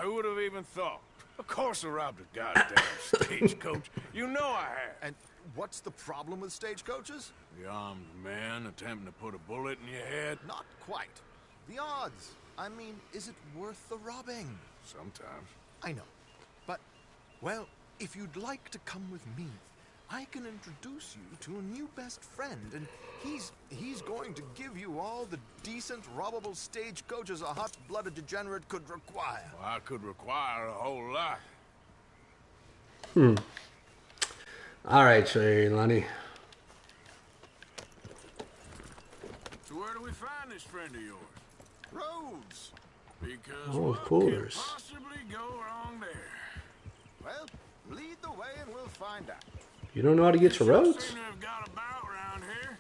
Who would have even thought? Of course I robbed a goddamn stagecoach. You know I have. And what's the problem with stagecoaches? The armed man attempting to put a bullet in your head? Not quite. The odds. I mean, is it worth the robbing? Sometimes. I know. But, well, if you'd like to come with me, I can introduce you to a new best friend, and he's going to give you all the decent, robbable stagecoaches a hot-blooded degenerate could require. Well, I could require a whole lot. Alright, Trelawney. So where do we find this friend of yours? Roads. Because Oh, what of could course. possibly go wrong there? Well, lead the way and we'll find out. You don't know how to get to roads? Seem to have got about around here.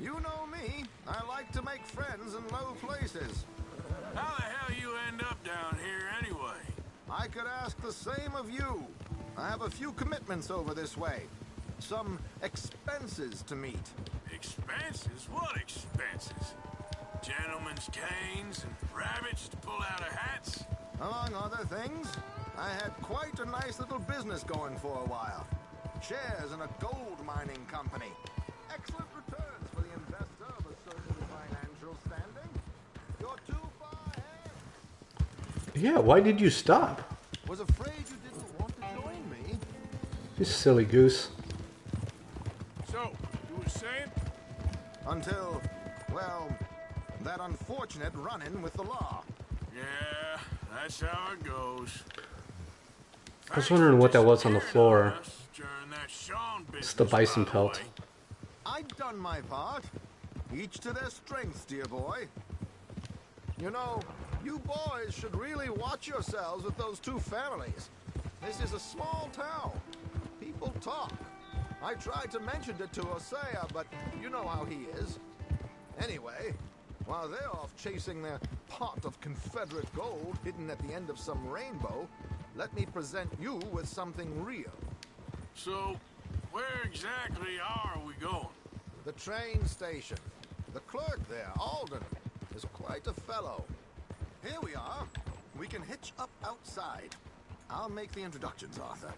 You know me. I like to make friends in low places. How the hell you end up down here anyway? I could ask the same of you. I have a few commitments over this way. Some expenses to meet. Expenses? What expenses? Gentlemen's canes and rabbits to pull out of hats? Among other things, I had quite a nice little business going for a while. Shares in a gold mining company. Excellent returns for the investor of a certain financial standing. You're too far ahead. Yeah, why did you stop? Was afraid you didn't want to join me. You silly goose. So, you were saying? Until, well, that unfortunate run-in with the law. Yeah, that's how it goes. I was wondering what that was on the floor. It's the bison pelt. I've done my part. Each to their strengths, dear boy. You know, you boys should really watch yourselves with those two families. This is a small town. People talk. I tried to mention it to Hosea, but you know how he is. Anyway, while they're off chasing their pot of Confederate gold hidden at the end of some rainbow, let me present you with something real. So, where exactly are we going? The train station. The clerk there, Alden, is quite a fellow. Here we are. We can hitch up outside. I'll make the introductions, Arthur.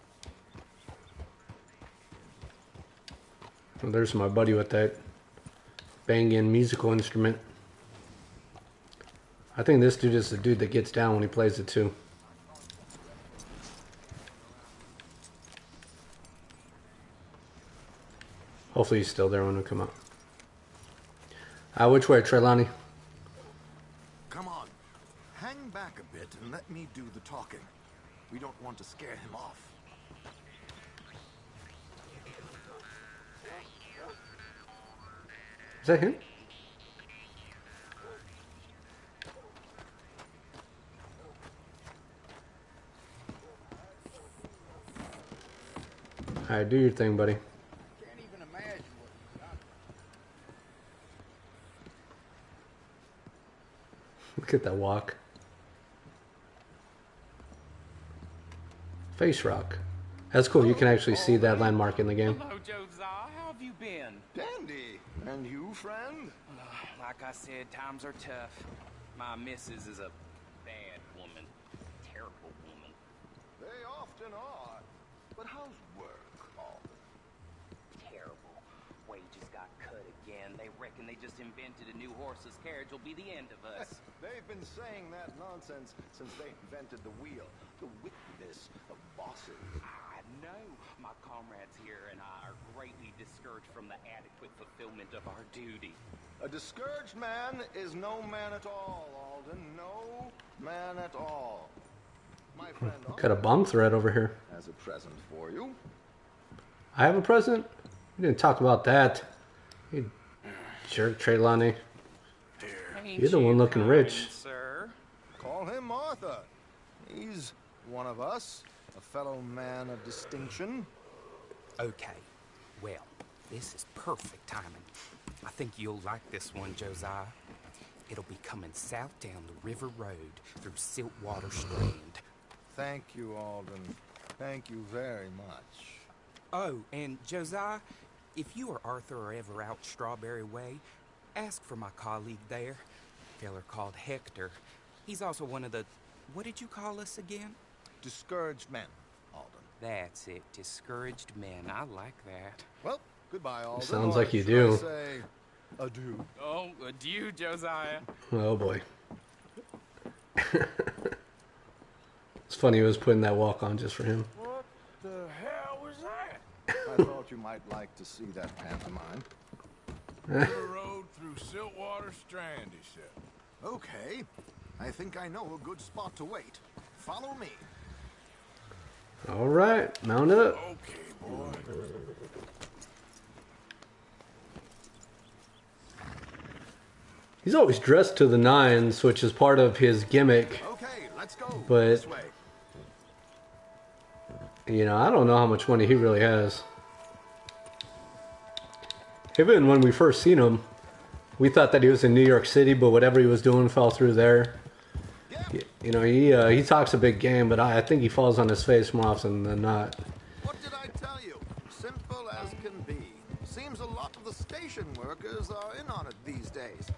Well, there's my buddy with that banging musical instrument. I think this dude is the dude that gets down when he plays it too. Hopefully he's still there when we come out. Which way, Trelawney? Come on. Hang back a bit and let me do the talking. We don't want to scare him off. Is that him? Alright, do your thing, buddy. Can't even imagine what Look at that walk. Face rock. That's cool. You can actually see that landmark in the game. Hello, Josiah. How have you been? Dandy. And you, friend? Like I said, times are tough. My missus is a bad woman. Terrible woman. They often are. But how's work, Alden? Terrible. Wages got cut again. They reckon they just invented a new horseless carriage will be the end of us. They've been saying that nonsense since they invented the wheel. The wickedness of bosses. I know. My comrades here and I are greatly discouraged from the adequate fulfillment of our duty. A discouraged man is no man at all, Alden. No man at all. My friend Got a bomb threat over here. has a present for you. I have a present? We didn't talk about that. You jerk, Trelawney. You're the one looking rich. Sir. Call him Arthur. He's one of us, a fellow man of distinction. Okay. Well, this is perfect timing. I think you'll like this one, Josiah. It'll be coming south down the river road through Siltwater Strand. Thank you, Alden. Thank you very much. Oh, and Josiah, if you or Arthur are ever out Strawberry Way, ask for my colleague there. A feller called Hector. He's also one of the... What did you call us again? Discouraged men, Alden. That's it. Discouraged men. I like that. Well, goodbye, Alden. Sounds like you Should do. I say adieu. Oh, adieu, Josiah. Oh boy. It's funny he was putting that walk on just for him. What the hell was that? I thought you might like to see that pantomime. The road through Siltwater Strand, he said. Okay. I think I know a good spot to wait. Follow me. All right, mount up. Okay, boy. He's always dressed to the nines, which is part of his gimmick. Okay, let's go. But, this way. you know, I don't know how much money he really has. Even when we first seen him, we thought that he was in New York City, but whatever he was doing fell through there. You know, he talks a big game, but I think he falls on his face more often than not. What did I tell you? Simple as can be. Seems a lot of the station workers are in on it these days.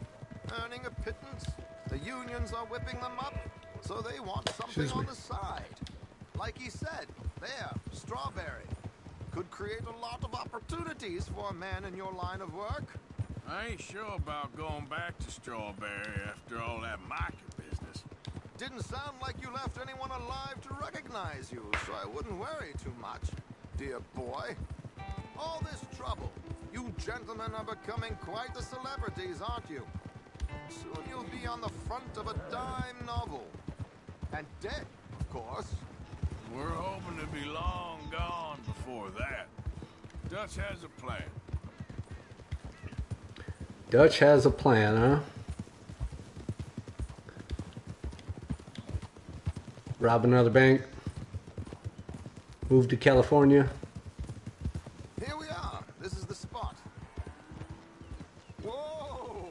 Earning a pittance. The unions are whipping them up, so they want something on the side. Like he said, there, Strawberry. Could create a lot of opportunities for a man in your line of work. I ain't sure about going back to Strawberry after all that Micah business. Didn't sound like you left anyone alive to recognize you, so I wouldn't worry too much, dear boy. All this trouble. You gentlemen are becoming quite the celebrities, aren't you? Soon you'll be on the front of a dime novel. And dead, of course. We're hoping to be long gone before that. Dutch has a plan. Dutch has a plan, huh? Rob another bank. Move to California. Here we are. This is the spot. Whoa!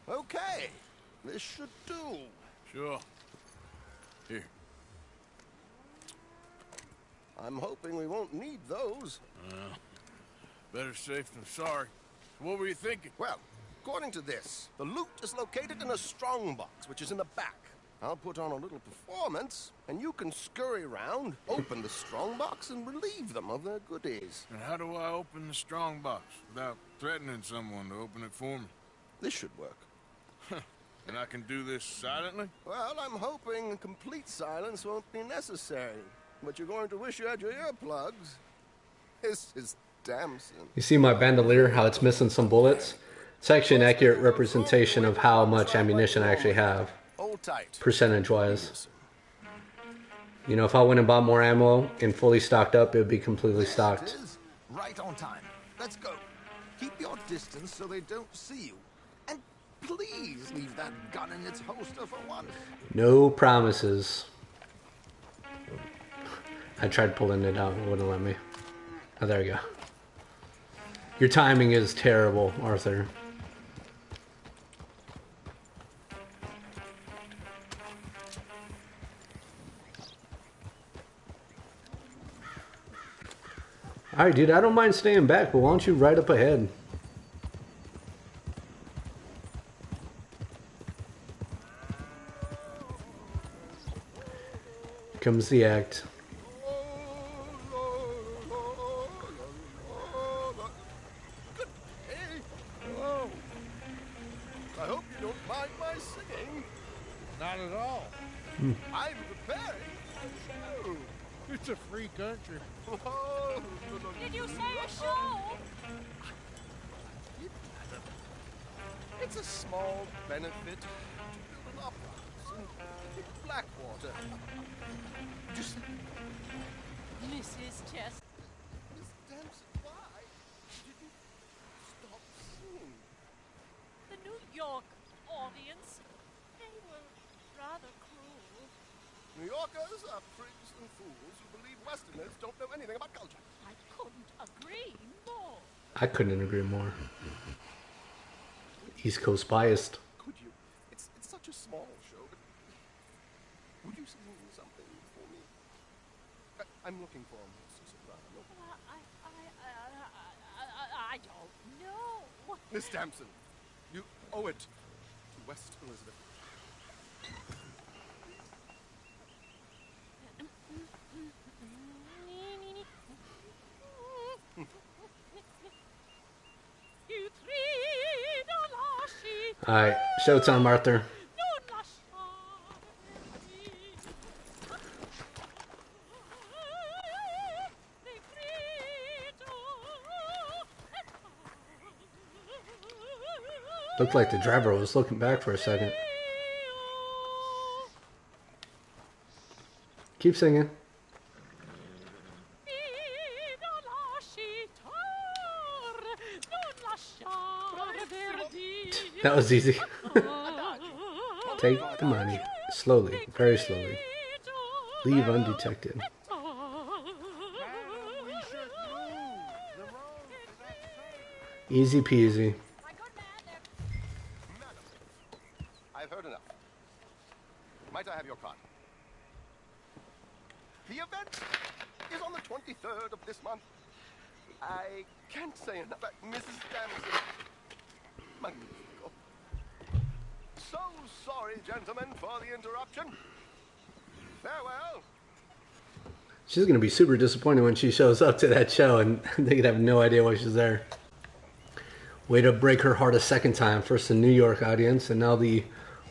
Okay. This should do. Sure. Here. I'm hoping we won't need those. Better safe than sorry. What were you thinking? Well, according to this, the loot is located in a strongbox, which is in the back. I'll put on a little performance, and you can scurry around, open the strongbox, and relieve them of their goodies. And how do I open the strong box without threatening someone to open it for me? This should work. And I can do this silently? Well, I'm hoping complete silence won't be necessary, but you're going to wish you had your earplugs. This is Damson. You see my bandolier, how it's missing some bullets? It's actually an accurate representation of how much ammunition I actually have, percentage-wise. You know, if I went and bought more ammo and fully stocked up, it would be completely stocked. Right on time. Let's go. Keep your distance so they don't see you. And please leave that gun in its holster for once. No promises. I tried pulling it out, it wouldn't let me. Oh, there we go. Your timing is terrible, Arthur. Alright, dude, I don't mind staying back, but why don't you ride up ahead? Comes the act. Hey, hello. I hope you don't mind my singing. Not at all. I'm preparing a show. It's a free country. Oh, Did you say a show? It's a small benefit to build an opera house in Blackwater. Just Mrs. Chester. Miss Dempsey, why did you stop singing? The New York audience, they were rather cruel. New Yorkers are prigs and fools who believe Westerners don't know anything about culture. I couldn't agree more. I couldn't agree more. East Coast biased. Could you? It's such a small show, but would you sing something for me? I'm looking for a soprano. Well, I don't know. Miss Damson, you owe it to West Elizabeth. Alright, showtime, Arthur. Looked like the driver was looking back for a second. Keep singing. That was easy. Take the money. Slowly, very slowly. Leave undetected. Easy peasy. I've heard enough. Might I have your card? The event is on the 23rd of this month. I can't say enough about Mrs. Damson. Magnifico. So sorry, gentlemen, for the interruption. Farewell. She's going to be super disappointed when she shows up to that show and they could have no idea why she's there. Way to break her heart a second time. First the New York audience and now the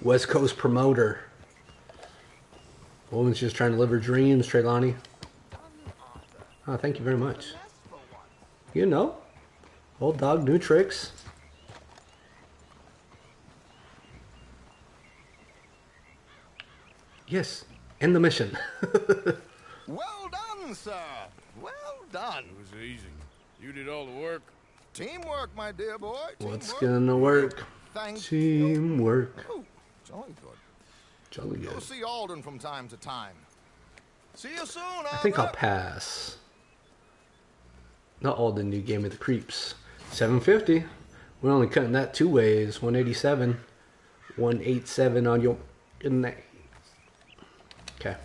West Coast promoter. Woman's just trying to live her dreams, Trelawney. Oh, thank you very much. You know, old dog, new tricks. Yes, end the mission. Well done, sir. Well done. It was easy. You did all the work. Teamwork, my dear boy. What's Teamwork. gonna work? Thank Teamwork. Oh, jolly good. Jolly Go good. see Alden from time to time. See you soon, I think I'll Albert. pass. Not all the new game of the creeps. 750. We're only cutting that two ways. 187. 187 on your internet. Okay.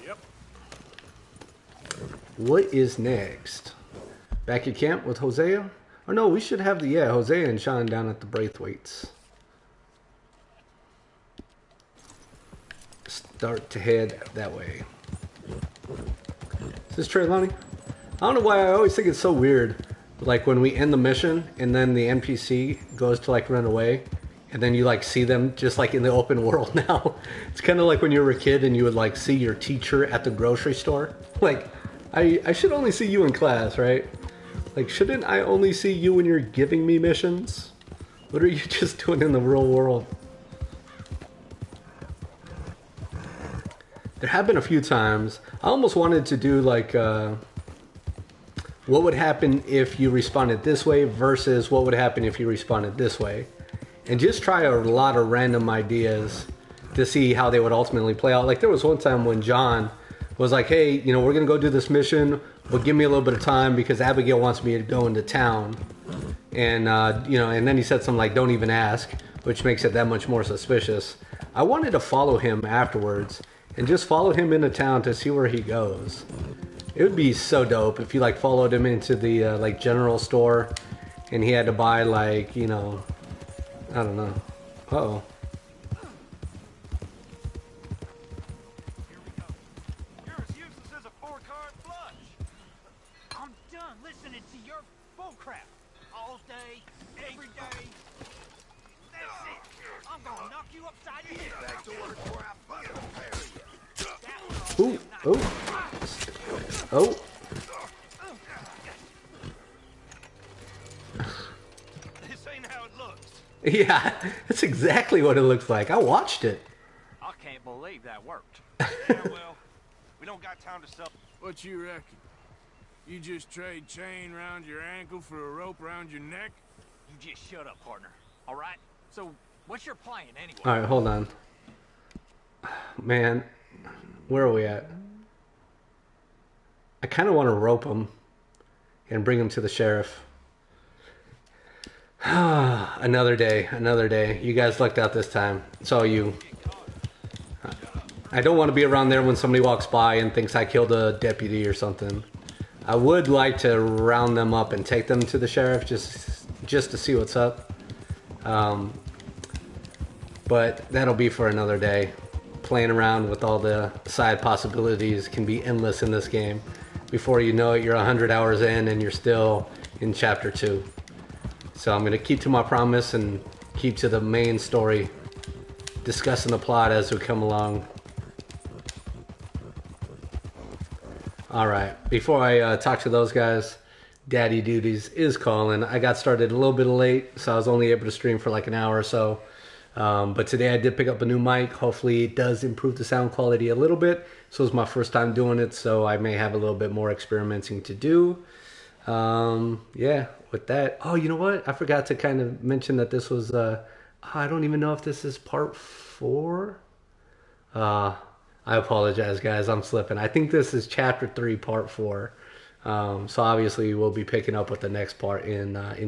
Yep. What is next? Back at camp with Hosea? Oh no, we should have the Hosea and Sean down at the Braithwaites. Start to head that way. Is this Trelawney? I don't know why I always think it's so weird. Like when we end the mission and then the NPC goes to like run away and then you like see them just like in the open world now. It's kind of like when you were a kid and you would like see your teacher at the grocery store. Like I should only see you in class, right? Like shouldn't I only see you when you're giving me missions? What are you just doing in the real world? There have been a few times. I almost wanted to do like what would happen if you responded this way versus what would happen if you responded this way. And just try a lot of random ideas to see how they would ultimately play out. Like there was one time when John was like, hey, you know, we're going to go do this mission, but give me a little bit of time because Abigail wants me to go into town. And, you know, and then he said something like, don't even ask, which makes it that much more suspicious. I wanted to follow him afterwards and just follow him into town to see where he goes. It would be so dope if you like followed him into the like general store, and he had to buy like, you know, I don't know. Uh-oh. You're as useless as a 4-card flush. I'm done listening to your bullcrap all day, every day. That's it. I'm gonna knock you upside your head. Back to work before I bust a pair of you. Ooh, oh, oh. This ain't how it looks. Yeah, that's exactly what it looks like. I watched it. I can't believe that worked. Yeah, well, we don't got time to sell. What you reckon? You just trade chain round your ankle for a rope round your neck? You just shut up, partner. All right? So, what's your plan anyway? All right, hold on. Man, where are we at? I kind of want to rope him and bring him to the sheriff. Another day, another day. You guys lucked out this time. It's all you. I don't want to be around there when somebody walks by and thinks I killed a deputy or something. I would like to round them up and take them to the sheriff just to see what's up. But that'll be for another day. Playing around with all the side possibilities can be endless in this game. Before you know it, you're 100 hours in and you're still in chapter 2. So I'm going to keep to my promise and keep to the main story, discussing the plot as we come along. Alright, before I talk to those guys, Daddy Duties is calling. I got started a little bit late, so I was only able to stream for like an hour or so. But today I did pick up a new mic. Hopefully it does improve the sound quality a little bit. So it's my first time doing it, so I may have a little bit more experimenting to do. Yeah, with that. Oh, you know what? I forgot to kind of mention that this was, I don't even know if this is part 4. I apologize, guys. I'm slipping. I think this is chapter 3, part 4. So obviously we'll be picking up with the next part in